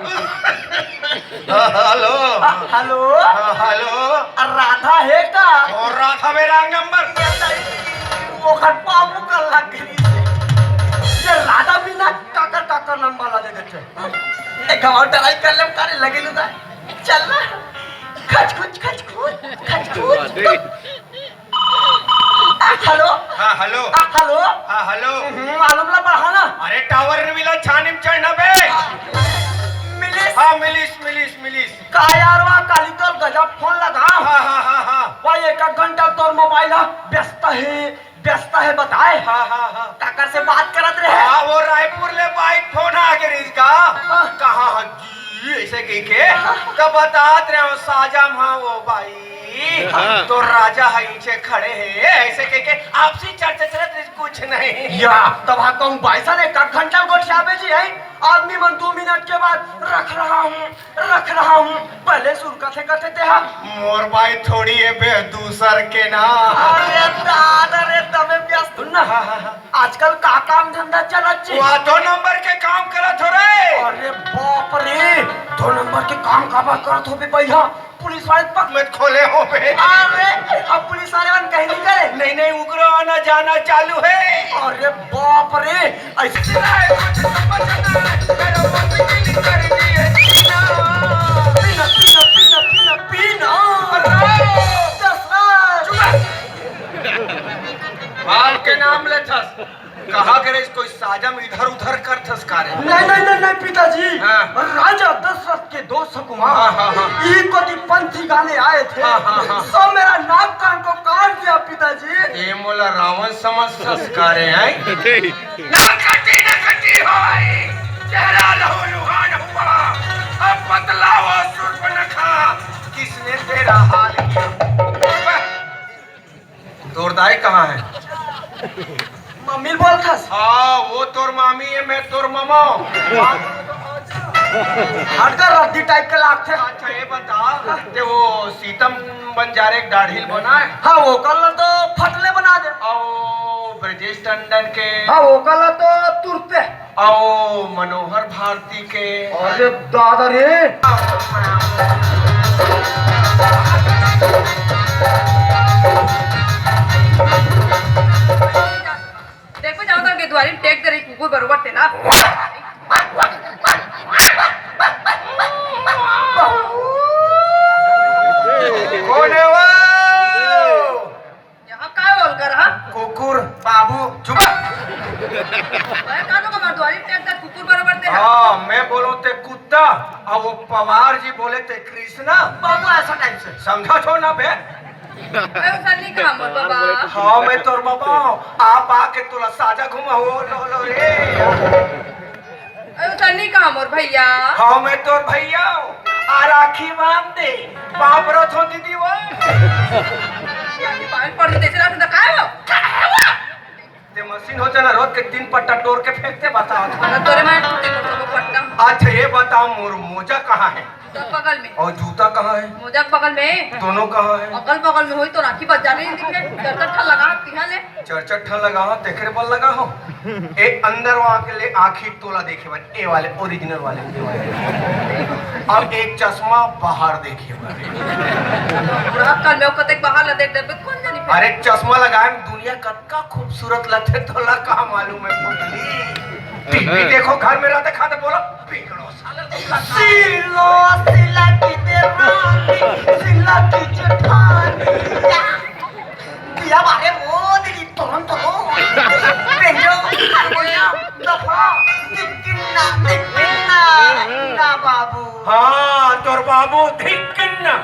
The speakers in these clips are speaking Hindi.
हेलो हेलो हेलो राधा है का और राधा मेरा नंबर वो खटपा मुकल लग गई ये राधा बिना काकर काकर नंबर ला दे देते एक और ट्राई कर ले करे लगे ना चल ना खच खुच हेलो हाँ हेलो हेलो हाँ हेलो मालूम ला बढ़ा ना अरे टावर मिला छानिम चढ़ना बे मिलिस हाँ मिलिस का यार वहाँ काली तोल गजब फोन लगा हाँ भाई एक घंटा तोर मोबाइल व्यस्त है बताए हाँ काकर से बात करत रहे हाँ वो रायपुर ले बाइक फोन आ गया इसका कहाँ जी ऐसे कही के तब बतात रहे हो साजम हाँ वो भाई तो राजा नीचे खड़े हैं ऐसे कह के आपसी चर्चा चलत कुछ नहीं या तब हाँ कहूँ भाई साहब एक घंटा गोठियाबे जी है आदमी मन 2 मिनट के बाद रख रहा हूँ पहले शुरू करते थे हम मोर भाई थोड़ी है बे दूसर के ना अरे दादा रे तबे व्यस्त ना आजकल का काम धंधा चलत जी वहाँ 2 नंबर के काम करत हो रे अरे बाप रे 2 नंबर के काम काबा करत हो बे भैया पुलिस वाले पक मत खोले हो बे अरे अब पुलिस वाले मन कहीं नहीं करे नहीं उग्र आना जाना चालू है अरे बाप रे ऐसे पीना माल के नाम ले थस कहा करे कोई साजम इधर उधर कर थस कारे नहीं पिताजी हाँ। राजा दशरथ के 2 सुकुमार हाँ। ई को पंथी गाने आए थे हाँ। सब मेरा नाक कान को काट दिया पिताजी ये मोला रावण समझ संस्कारे हैं नकटी होई चेहरा लहू लुहान हुआ अब बतलाओ सुर्पनखा किसने तेरा हाल किया तोरदाई कहाँ है मम्मी बोल थस हाँ वो तोर मामी है मैं तोर मामा हटकर रद्दी टाइप के लाग थे अच्छा ये बता ते वो सीतम बंजारे दाढ़ील बना है हाँ वो कल तो फटले बना दे और ब्रजेश टंडन के हाँ वो कल तो तुरते और मनोहर भारती के अरे दादा रे देखो जाओ तो के द्वारी टेक दे रही कुकुर बरोबर तेला कौन है वो यहाँ काय बोल कर हां कुकुर बाबू चुप मैं का तो कमर द्वारी टेक दे कुकुर बरोबर ते हाँ मैं बोलो ते कुत्ता और वो पवार जी बोले ते कृष्णा बाबू ऐसा टाइप से समझा छो ना बे अरे सन्नी काम बोल बाबा हाँ मैं तोर बाबा आप आके तोला साजा घुमा हो लो रे अरे सन्नी काम और भैया हाँ मैं तोर भैया आ राखी बांध दे बाप रथ हो दीदी वो ये पान पड़ दे चला तो काय हो ते मशीन हो जाना रोज के 3 पट्टा तोड़ के फेंकते बताओ ना तोरे में टूटे को पट्टा अच्छा ये बताओ मोर मोजा कहाँ है तो बगल में और जूता कहाँ है मोजा के बगल में दोनों कहाँ है अगल बगल में होई तो राखी बच जाने नहीं दिखे डर लगा तिहा ले चरचट्ठा लगा हो तेखरे बल लगा हो एक अंदर वहाँ के ले आखिर तोला देखे भाई ए वाले ओरिजिनल वाले ए वाले अब एक चश्मा बाहर देखे भाई कल में कते बाहर ला देख डर कौन जानी अरे चश्मा लगाए दुनिया कतका खूबसूरत लगते तोला कहाँ मालूम है पुतली टीवी देखो घर में रहते खाते बोलो बिगड़ो सिला की देवानी सिला की जेठानी दिया बारे मोदी तुरंत तो पेंजो हारमोनियम दफा दिक्किन्ना ना बाबू हाँ तोर बाबू ठिकना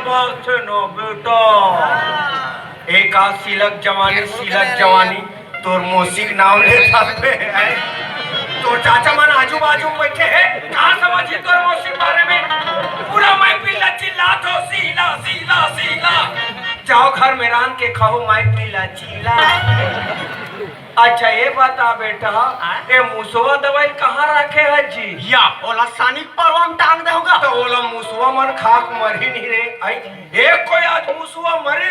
बात नो बेटा एक आ सिलक जवानी तोर मौसिक नाम ले सकते हैं तो चाचा मन आजू बाजू बैठे हैं कहाँ समझी तोर मौसिक बारे में पूरा महफिल चिल्ला तो सीला जाओ घर में रान के खाओ महफिल चिल्ला अच्छा ये बता बेटा ये मुसवा दवाई कहाँ रखे है जी या ओला सानी परवम टांग दे होगा तो ओला मुसवा मन खाक मर ही नहीं रे आई एक कोई आज मुसवा मरे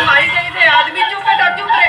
मारी चाहिए थे आदमी चुप है चुप रे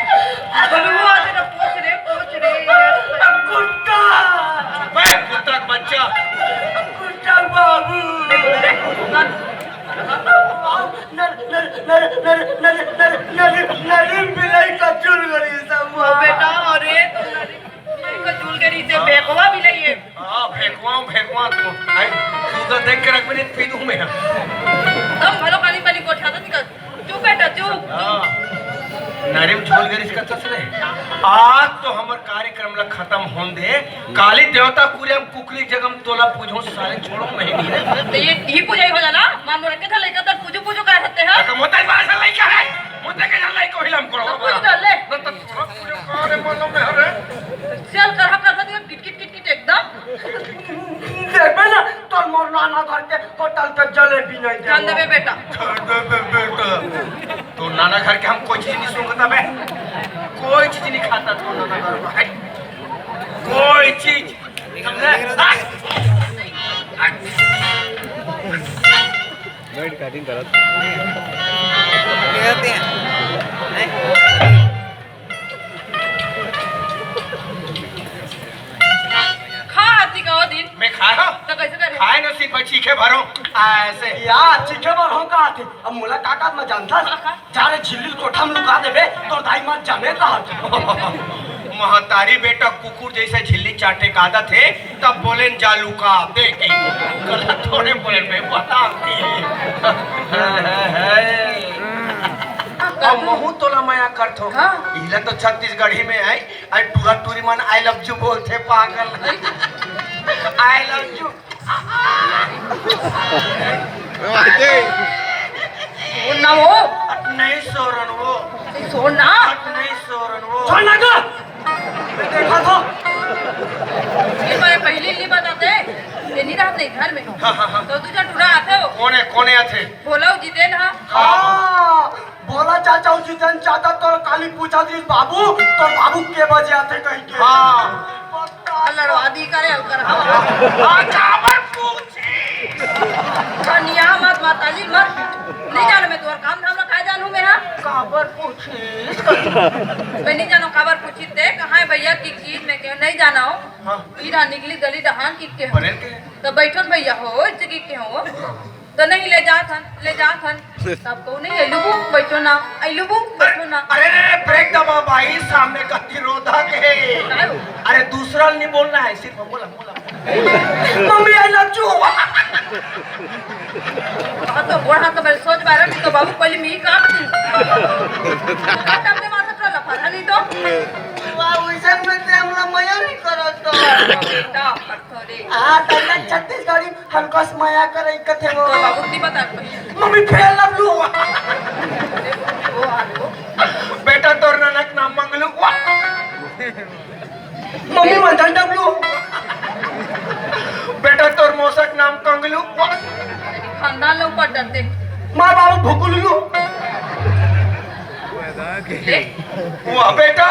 तो देख के रख मैंने पी दूं मैं तुम भलो काली पानी को छाता निकल चुप बेटा चुप नारिम छोड़ गए इसका तसले आज तो हमर कार्यक्रम ला खत्म होन दे काली देवता पूरे हम कुकरी जगम तोला पूजो सारे छोड़ो नहीं रे तो ये पूजा हो जाना मान मोरे के था लेकर तर पूजो पूजो कर सकते हैं तो मोते बासा लई का है मोते के लई को हिलम करो तो पूज कर ले न तो पूजो करे मानो में हरे चल कर हम कर सकते किट किट किट किट एकदम देखबे ना तोर मोर नाना घर के होटल पे जलेबी नहीं दे जान देबे बेटा बेटा तो नाना घर के हम कोई चीज नहीं सुनता बे कोई चीज नहीं खाता तो नाना घर में कोई चीज वेट कटिंग करत खा आती का वो दिन मैं खा रहा तो कैसे करे खाए न सिर्फ चीखे भरो ऐसे यार चिखे बर हो का आथे अब मोला काका में जानता जारे झिल्ली कोठा में लुका देबे तो दाई मत जाने का महतारी बेटा कुकुर जैसे झिल्ली चाटे का आदत है तब बोले जालू का देखे गलत थोड़े बोले मैं बताती अब महू तोला माया करथो हाँ। इला तो छत्तीसगढ़ी में आई आई टूरा टूरी मन आई लव यू बोलते पागल आई लव यू वो ना वो नहीं सोरन वो सोना नहीं सोरन वो छोड़ ना को देखा तो ये मैं पहले नहीं बताते ये नहीं रहते घर में तो तुझे टूरा आते हो कोने आथे बोला जितेन हाँ हाँ बोला चाचा उसी दिन चाचा तोर काली पूछा थी बाबू तोर बाबू के बजे आते कहीं के हाँ लड़वादी करे कर चावल पूछी कन्या मत माताजी मत नहीं जानो मैं तुम्हारा काम धाम रखा जानू मैं हाँ काबर पूछी मैं नहीं जानो खबर पूछी थे कहाँ है भैया की चीज में क्यों नहीं जाना हो हाँ। इधर निकली गली दहान की के हो बने के तो बैठो भैया हो इस जगह के हो तो नहीं ले जाथन तब को नहीं आइलुबू बैठो ना आइलुबू बैठो ना अरे ब्रेक दबा भाई सामने का तिरोधक है अरे दूसरा नहीं बोलना है सिर्फ बोला मम्मी आई लव यू तो बोढ़ा तो मैं सोच पा रहा तो बाबू पहले मी काट दी काट अपने माथा पर लफा नहीं तो बाबू सब में ते हमला माया नहीं करो तो बेटा थोड़ी आ तन्ना छत्तीसगढ़ी हमको माया करे कथे वो तो बाबू नहीं बता मम्मी फेल लव यू वो आलो बेटा तोर नानक नाम मंगलू मम्मी मंथन डब्लू बेटा तोर मौसक नाम कंगलू खानदान लोग पर डरते माँ बाबू भुकुलू वाह बेटा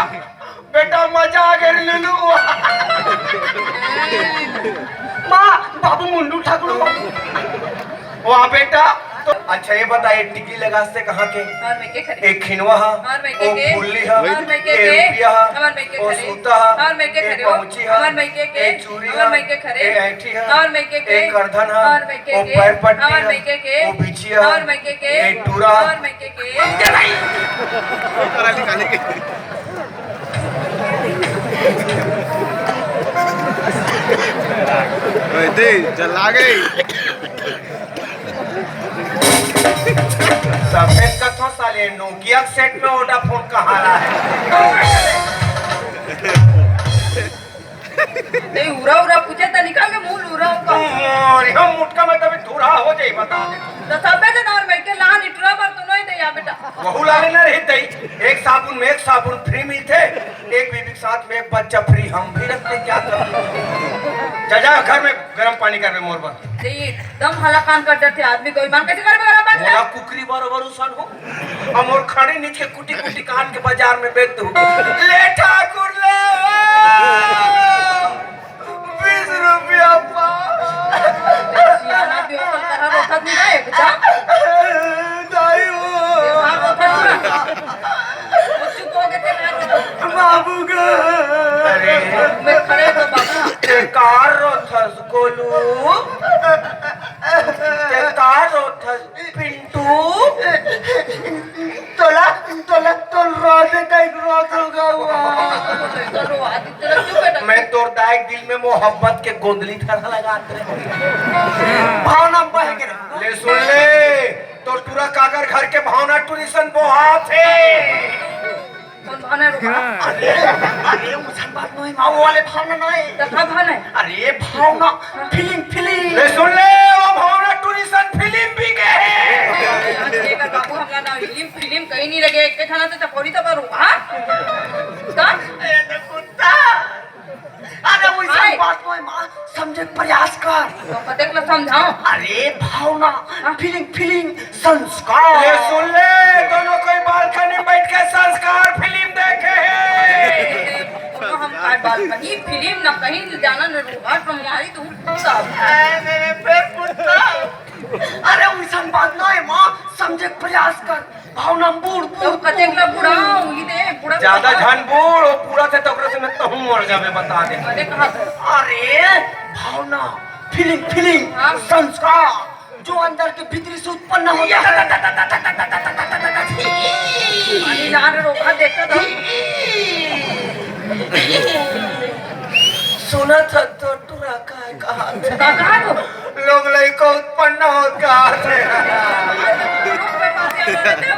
बेटा मजा आ गया लुलू माँ बाबू मुंडू ठाकुर वाह बेटा तो अच्छा ये बताइए टिकली लगाते कहाँ के और मैं के खरे एक खिनवा हा और मैं के ओ के फुल्ली हा और मैं के ए के रुपया हा और मैं के ओ खरे सूता हा और मैं के ए खरे पहुंची हा और मैं के ए चूड़ी हा और मैं के खरे ए ऐठी हा और मैं के ए करधन हा और मैं के ओ पैर पट्टी और हा मैं के ओ बिछी हा और मैं के ए टूरा और मैं के चला गई सफेद कथों साले नोकिया सेट में वोडाफोन कहाँ रहा है नहीं उरा उरा पूछे तो निकाल के मूल उरा का और हम मुटका में तभी धुरा हो जाए बता दे तो सबे जन और मैं के लान इटरा पर तो नहीं दे या बेटा बहु लाले ना रहते एक साबुन में एक साबुन फ्री मिलते एक बीबी के साथ में एक बच्चा फ्री हम भी रखते क्या कर जा घर में गर्म पानी कर मोर पर ये दम हला कान कर डरते आदमी कोई मान कैसे कर गरम पानी मोला कुकरी बरोबर उसन हो हम और खड़े नीचे कुटी कुटी काट के बाजार में बेच दो ले ठाकुर ले 20 रुपया पा सियाना भी ओकल तरह रोथत नहीं रहे बेटा दाई हो हां रोथत वो चुप हो गए थे बाबू का अरे मैं खड़े तो बाबू ते कार रोथस गोलू ते कार रोथस पिंटू तोला तोला तोल रात में कहीं ग्रोथ होगा हुआ। तो आदि तेरा क्यों बेटा मैं तोर दायक दिल में मोहब्बत के गोंदली तरह लगाते रहे। भावना बह के रहो। ले सुन ले, तो टूरा काकर घर के भावना टूरिशन बोहात है। कौन भाना रुका अरे उसन बात नहीं, माँ वाले भावना नहीं। तका भाना है अरे भावना फीलिंग। ले सुन ले, वो भावना टूरिशन फिल्म भी गए। देखा बाबू हमरा ना फिल्म कहीं नहीं लगे एक थाना से चकोरी तो करूँ हाँ का अरे कुत्ता, अरे उसन बात नहीं माँ, समझे प्रयास कर। तो कते को समझाओ अरे भावना फीलिंग संस्कार। ले सुन ले, दोनों कोई बालकनी में बैठ के संस्कार फिल्म देखे हैं। तो हम काय बात कहीं फिल्म ना कहीं जाना न रुका तुम्हारी तू सब मेरे पे कुत्ता, अरे उसन बात नहीं माँ, समझे प्रयास कर। भावना बूढ़ तो कते को बुढ़ा हुई दे बुढ़ा ज्यादा झन बूढ़ हो पूरा से तोकरे से मैं तहूं मर जावे बता दे। अरे कहा अरे भावना फीलिंग हाँ। संस्कार जो अंदर के भीतरी से उत्पन्न होता है। पानी जान रोका देखता तो सुना था तो टूरा का कहा कहा तो लोग लड़का उत्पन्न हो कहा थे।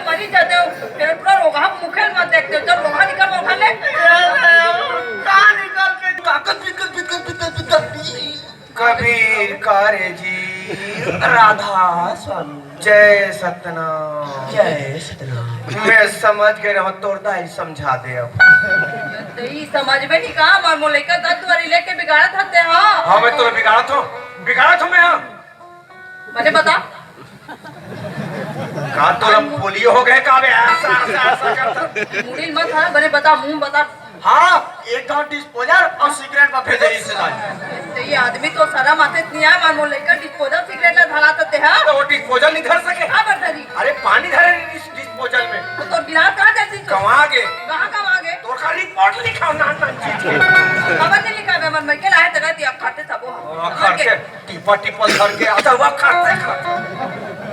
मरी जाते हो फिर पूरा रोगा मुखेल मत देखते हो जब रोगा निकल रोगा ले कहाँ निकल के कागज बिकल कबीर कारे जी, राधा स्वामी जय सतनाम। जय सतनाम। मैं समझ गए रहो, तोड़ दाई समझा दे अब। यही समझ में नहीं कहा मार मोले का दर्द वाली लेके बिगाड़ा था हाँ हाँ मैं तुम्हें बिगाड़ा था मैं। हाँ मैंने बता कहा तो पोलियो हो गए का बे ऐसा करता। मुड़ी मत है मैंने बता मुंह बता हाँ एक गाँव डिस्पोजर और सिगरेट में भेजे रिश्तेदार। तो ये आदमी तो सारा माथे नहीं है मार मोले का डिस्पोजल सिगरेट ला धरा सकते हैं तो वो डिस्पोजल नहीं धर सके। हाँ बर्थरी अरे पानी धरे इस डिस्पोजल में तो गिलास कहाँ जाती कमा गे कहाँ आगे तो खाली रिपोर्ट लिखा ना चीज के खबर नहीं लिखा है मन के लाए तक दिया खाते सब वो खर्चे टिपा धर के आता हुआ खाते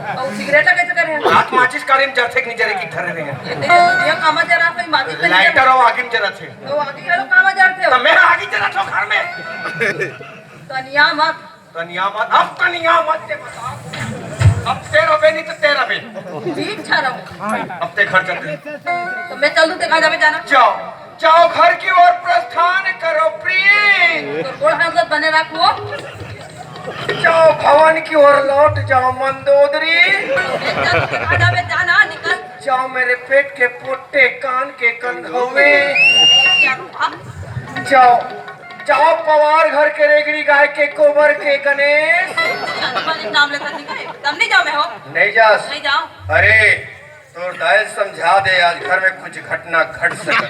और सिगरेट कैसे करे हाथ माचिस कारे में जरथे नहीं जरे की धरे रहे हैं। ये तो दिया काम जरा कोई माचिस पे लाइटर और आगे में जरा थे तो आगे वालों काम जरते तो हो मैं आगे जरा तो घर में तनिया मत तनिया मत अब तनिया मत ते बता अब तेरा बे नहीं तो तेरा बे ठीक छा रहा अब ते घर चलते तो मैं चल दूं ते कहाँ जावे जाना जाओ घर की ओर प्रस्थान करो प्रिय। तो गोड़ हाथ बने रखो जाओ भवन की ओर लौट जाओ मंदोदरी। कहाँ जावे जाना निकल जाओ मेरे पेट के पोटे कान के कनघवे। जाओ पवार घर के रेगड़ी गाय के गोबर के गणेश। नाम लेकर निकले तब नहीं जाओ मैं हो नहीं जा नहीं जाओ अरे तो दाय समझा दे आज घर में कुछ घटना घट सके।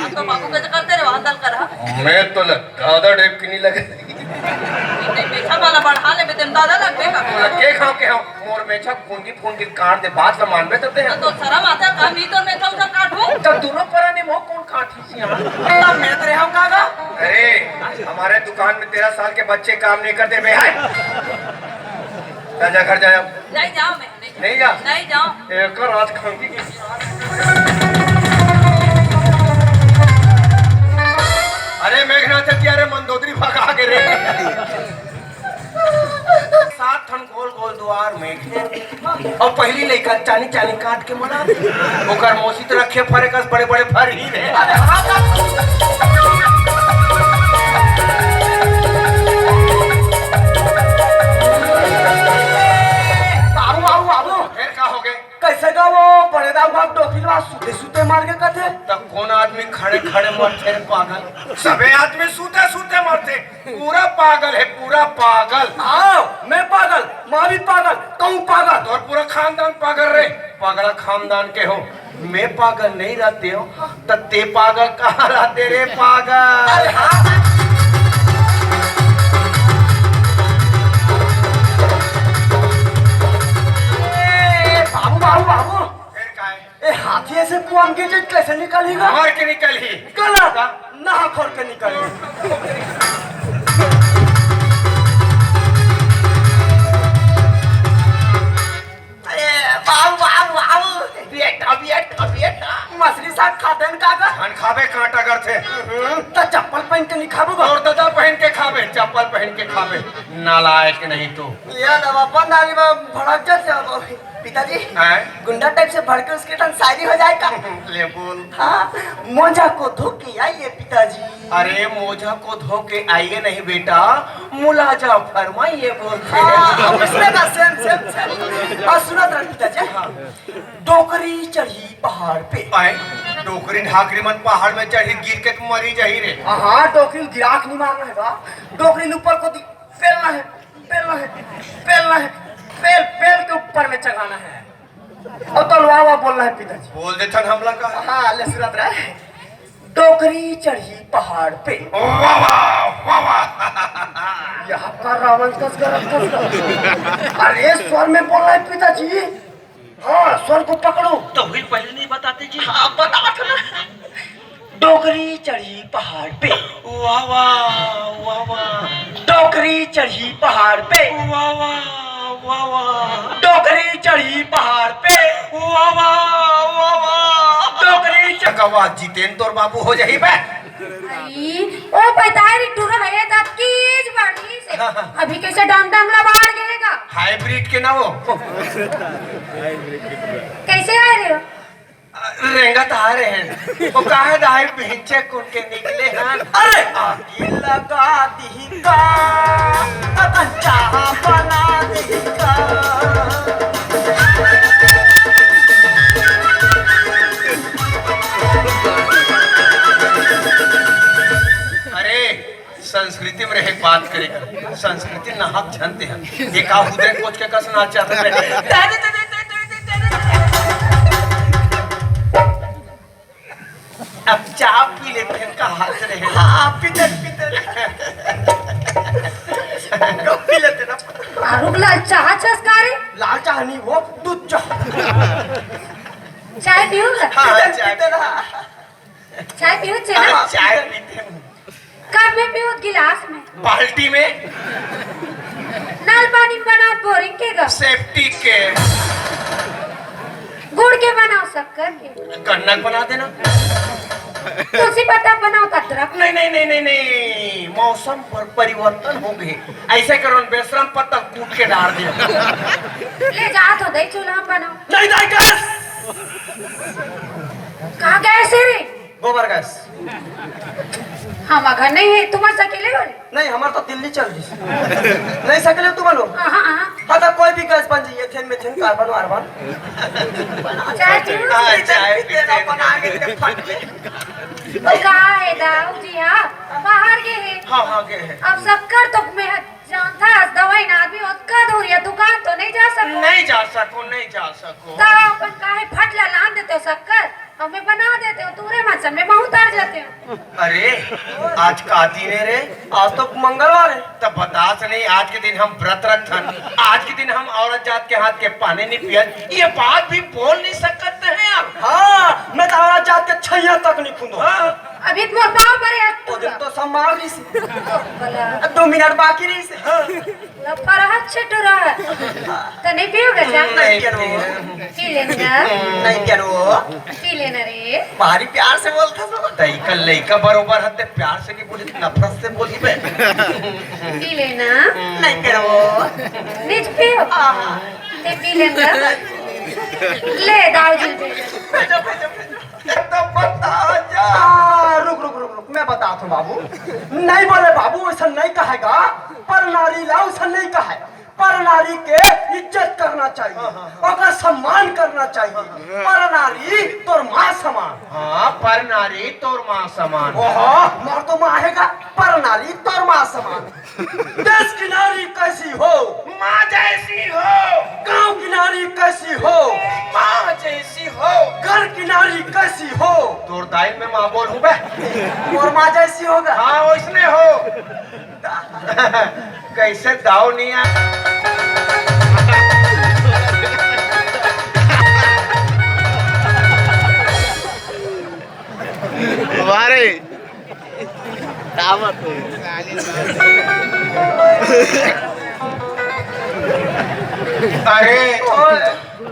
तो बाबू कैसे करते रहे वहाँ दल करा मैं तो दादा डेप की नहीं लगे मेछा वाला बढ़ा ले बेटे दादा लग बेगा के खाओ के हम मोर मेछा फूंकी काट दे बात ल मान में तते हैं तो सारा माथा काम नहीं तो मेछा उठा काटूं तब दोनों पर ने मोह कौन काटी सी यहां तब मैं तेरे हम कागा। अरे हमारे दुकान में 13 साल के बच्चे काम नहीं करते बे हाय जा घर जाओ नहीं जाओ मैं नहीं जा नहीं जाओ एक रात खाऊंगी अरे मेघना चतिया रे मंदोदरी भगा के रे 7 ठन गोल द्वार में और पहली लइका चानी काट के मना ओकर मौसी तो रखे फरे कस बड़े फर ही रे। बाबू फिर का हो गए कैसे का वो बड़े दाऊ बाप डोखिलवा सूते मार के कथे। तब कौन आदमी खड़े मरते हैं पागल सबे आदमी सूते मरते पूरा पागल है पूरा पागल। हाँ मैं पागल माँ भी पागल कहूँ पागल और पूरा खानदान पागल रे पागला खानदान के हो। मैं पागल नहीं रहते हो तब ते पागल कहाँ रहते रे पागल। बाबू फिर का है ए हाथी ऐसे कुआं के चीज कैसे निकलेगा। मार के निकल ही गला था नहा खोल के निकले। बाबू तबियत मछली साग खाते हैं काका खान खाबे कांटा कर थे तो चप्पल पहन के नहीं खाबूगा और दादा पहन के खाबे चप्पल पहन के खाबे नालायक नहीं तो ये दवा बंद आली में भड़क जाते पिताजी हैं गुंडा टाइप से भड़क के उसके टाइम शायरी हो जाएगा ले बोल हाँ मोजा को धो के आइए पिताजी अरे मोजा को धो के आइए नहीं बेटा मुलाजा फरमाइए बोलते हैं हाँ उसमें ना सेम और सुना था पिताजी डोकरी चढ़ी पहाड़ पे आए डोकरी ढाकरी मन पहाड़ में चढ़ी गिर के तुम मरी जाही रे हाँ डोकरी गिराक नहीं मारना है बा डोकरी ऊपर को फैलना है फैलना है फैलना है पेल पेल के ऊपर में चढ़ाना है और तो वाह बोलना है पिताजी बोल दे थन हमला का हाँ ले सुना रहा है डोकरी चढ़ी पहाड़ पे वाह वाह वाह यहाँ का रावण अरे स्वर में बोल रहा है पिताजी हाँ स्वर को पकड़ो तो भी पहले नहीं बताते जी हाँ बता ना डोकरी चढ़ी पहाड़ पे वाह वाह वाह वाह डोकरी चढ़ी पहाड़ पे वाह वाह वाह वाह डोकरी चढ़ी पहाड़ पे वाह वाह वाह वाह डोकरी चकवा जितेंद्र और बाबू हो जाही बे ओ पैतारी टूर है तब कीज बाड़ी से अभी कैसे डांग डांग लबाड़ गिरेगा हाइब्रिड के ना वो कैसे आ रहे हो रेंगत आ रहे हैं वो काहे दाई पीछे कुन के निकले हैं अरे आगे लगा दी का कंचा बना दी का अरे संस्कृति में रहे बात करेगा संस्कृति नाहक जानते हैं ये का उधर कोच के कसना चाहते हैं अब चाय पी लेते हैं कहाँ से रहे हाँ पीते पीते पी लेते ना फारूक लाल चाह चस्कारी लाल चाह नहीं वो दूध चाह चाय पियोगा हाँ पीते चाय पीते ना चाय पियो चला हाँ, चाय पीते हैं कप में पियो गिलास में बाल्टी में नल पानी में बनाओ बोरिंग के गा सेफ्टी के गुड़ के बनाओ शक्कर के कन्नक बना देना तुलसी पत्ता बनाओ अदरक नहीं नहीं नहीं नहीं नहीं मौसम पर परिवर्तन हो गए ऐसे करो बेशरम पत्ता कूट के डाल दे ले जा तो दही चूल्हा बनाओ नहीं नहीं गैस कहाँ गए से रे गोबर गैस हम घर नहीं है तुम अकेले हो रे नहीं हमारा तो दिल्ली चल रही नहीं सकले तुम लोग हाँ हाँ हाँ तो कोई भी गैस बन जाइए थे मिथेन कार्बन वार्बन चाय पियो हाँ, चाय पीते ना बना के ते फट ले तो कहा है दाऊ जी हाँ बाहर गए हैं हाँ हाँ गए हैं अब शक्कर तो मैं जानता है दवाई ना आदमी उसका दूर या दुकान तो नहीं जा सको नहीं जा सको नहीं जा सको तो अपन काहे फटला लान देते हो शक्कर हमें बना देते हो दूरे मौसम में बहुत उतार जाते हो अरे आज का दिन है रे आज तो मंगलवार है तब बता से नहीं आज के दिन हम व्रत रखन आज के दिन हम औरत जात के हाथ के पानी नहीं पियन ये बात भी बोल नहीं सकते हैं आप हाँ मैं तो औरत जात के छैया तक नहीं खुंदो हाँ, अभी तो पाँव परे वो दिन तो सम्मान रही से भला 2 मिनट बाकी रही से फरहत छट रहा है तो नहीं पियोगे क्या नहीं करो पी लेना नहीं करो पी लेना रे भारी प्यार से बोलता तो तईका लइका बरोबर हते प्यार से नहीं बोली नफरत से बोली बे पी लेना नहीं करो नीच पियो ते पी लेना ले दाऊ जी दे तो बता जा रुक रुक रुक रुक मैं बताता हूँ बाबू नहीं बोले बाबू ऐसा नहीं कहेगा पर नारी ला ऐसा नहीं कहे पर नारी के इज्जत करना चाहिए और सम्मान करना चाहिए पर नारी तोर माँ समान हाँ पर नारी तोर माँ समान ओहो मोर तो माँ हैगा पर नारी तोर माँ समान देश की नारी कैसी हो माँ जैसी हो गांव की नारी कैसी हो माँ जैसी हो घर की नारी कैसी हो तोर दाई में माँ बोल हूँ बे और माँ जैसी होगा हाँ वैसने हो कैसे दाव नहीं आ हमारे दावत अरे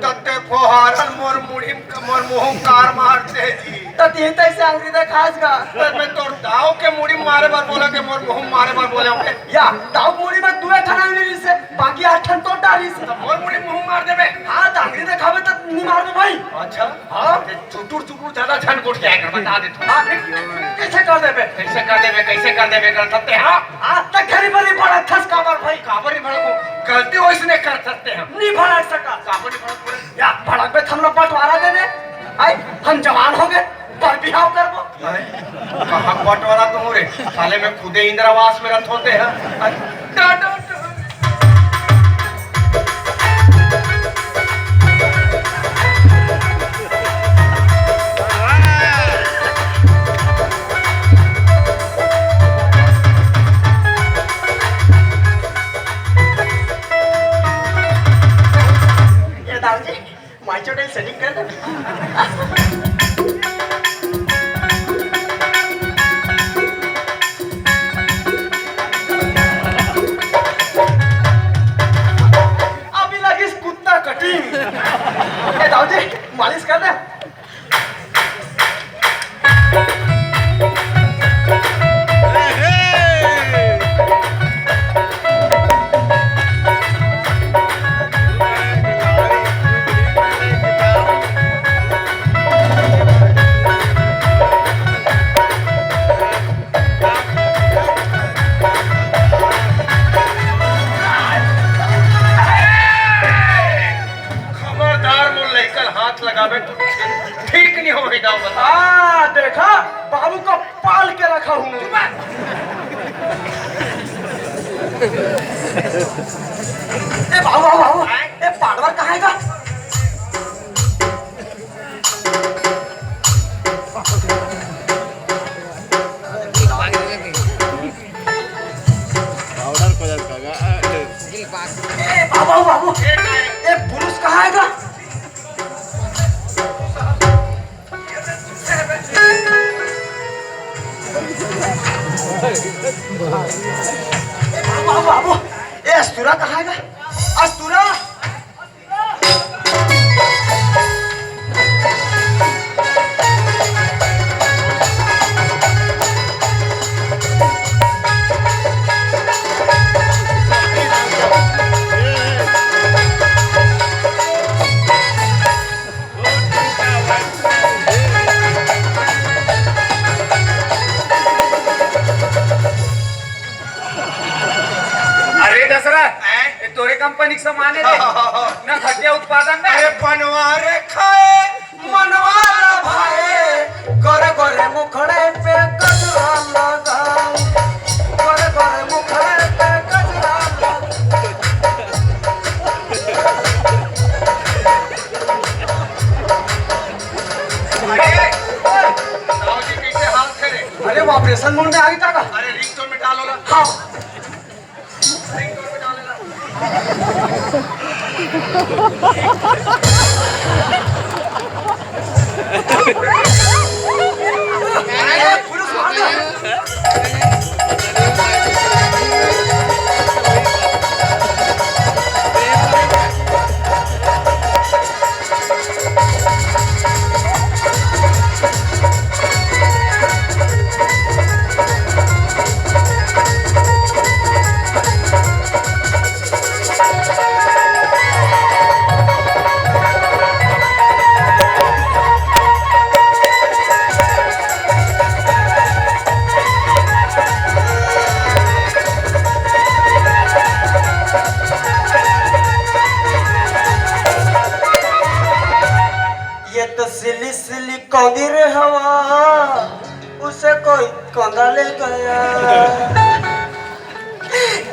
तत्ते फोहारन मोर मुड़ी मोर मुंह कार मारते जी तो तीन तैसे अंग्रेजी दे खास का तो मैं तो दाव के मुड़ी मारे बार बोला के मोर मुंह मारे बार बोले ओके या दाव मुड़ी में तू ठना नहीं से बाकी 8 ठन तो डाली से तो मोर मुड़ी मुंह मार देबे हां तो अंग्रेजी दे खावे तो नहीं मार दो भाई अच्छा हां चुटुर चुटुर ज्यादा झन कोट जाए कर बता दे तू हां कैसे कर देबे कैसे कर देबे कर सकते हां आज तक घरी बड़ी बड़ा खस काबर भाई काबर ही भड़को गलती वैसने कर सकते हैं नहीं भड़क सका काबर ही भड़को या भड़क पे हम लोग बंटवारा दे दे आई हम जवान हो गए पर बिहाव करबो कहां बंटवारा तुम रे साले में खुदे इंदिरावास में रथ होते हैं टाटा ये दाऊजी माय छोटे सेटिंग कर दे अभी लगी इस कुत्ता कटिंग ये दाऊजी मालिश कर दे खबरदार मुझ लेकर हाथ लगावे तो ठीक नहीं हो गई दाव बता देखा बाबू को पाल के रखा हूँ ए बाबू बाबू बाबू ए पाड़वा कहाँ है का पाउडर को जाएगा ए बाबू बाबू ए पुरुष कहाँ है का बाबू बाबू ए अस्तूरा कहाँ है का अस्तूरा अरे दशरथ तोरे कंपनी के सामान है ना घटिया उत्पादन में अरे बनवारे खाए मनवारा भाई गोरे गोरे मुखड़े पे गजरा लगा गोरे गोरे मुखड़े पे गजरा लगा दाव जी कैसे हाल थे अरे वो ऑपरेशन मोड में आ गई था का अरे रिंगटोन में डालो ना हाँ रिंगटोन में डालो ना अरे पुरुष आ गया ये तो सिली सिली कौंदी रे हवा उसे कोई कौंदा ले गया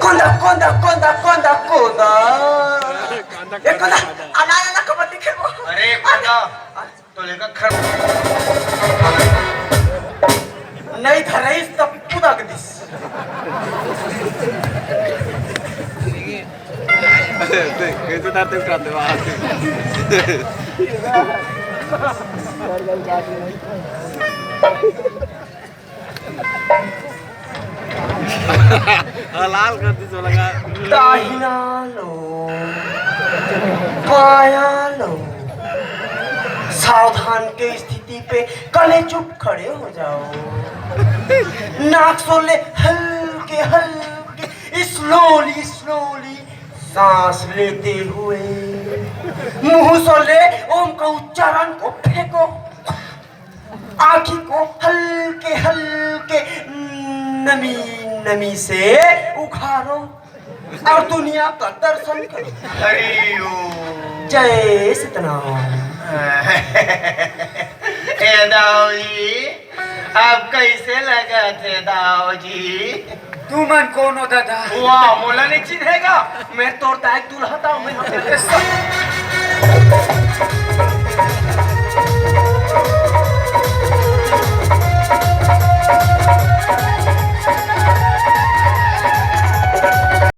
कौंदा कौंदा कौंदा कौंदा कौंदा ये कौंदा आना आना कबड्डी खेलो अरे खुदा तो लेकर खर नहीं धराइस तब पुदक दिस कैसे डरते उठाते वहां लाल कर दी जो लगा दाहिना लो बाया लो सावधान के स्थिति पे कले चुप खड़े हो जाओ। नाक सोले हल्के हल्के स्लोली स्लोली सांस लेते हुए मुंह सोले ओम का उच्चारण को फेंको। आँखी को हल्के हल्के नमी नमी से उखाड़ो और दुनिया का दर्शन करो। हरि ओम। जय सतनाम। दाऊ जी, आप कैसे लगा थे दाऊ जी? तू मन कौन हो दादा? वाह, मोला नहीं चिन्हेगा। मैं तोर दाई दूल्हा था। मैं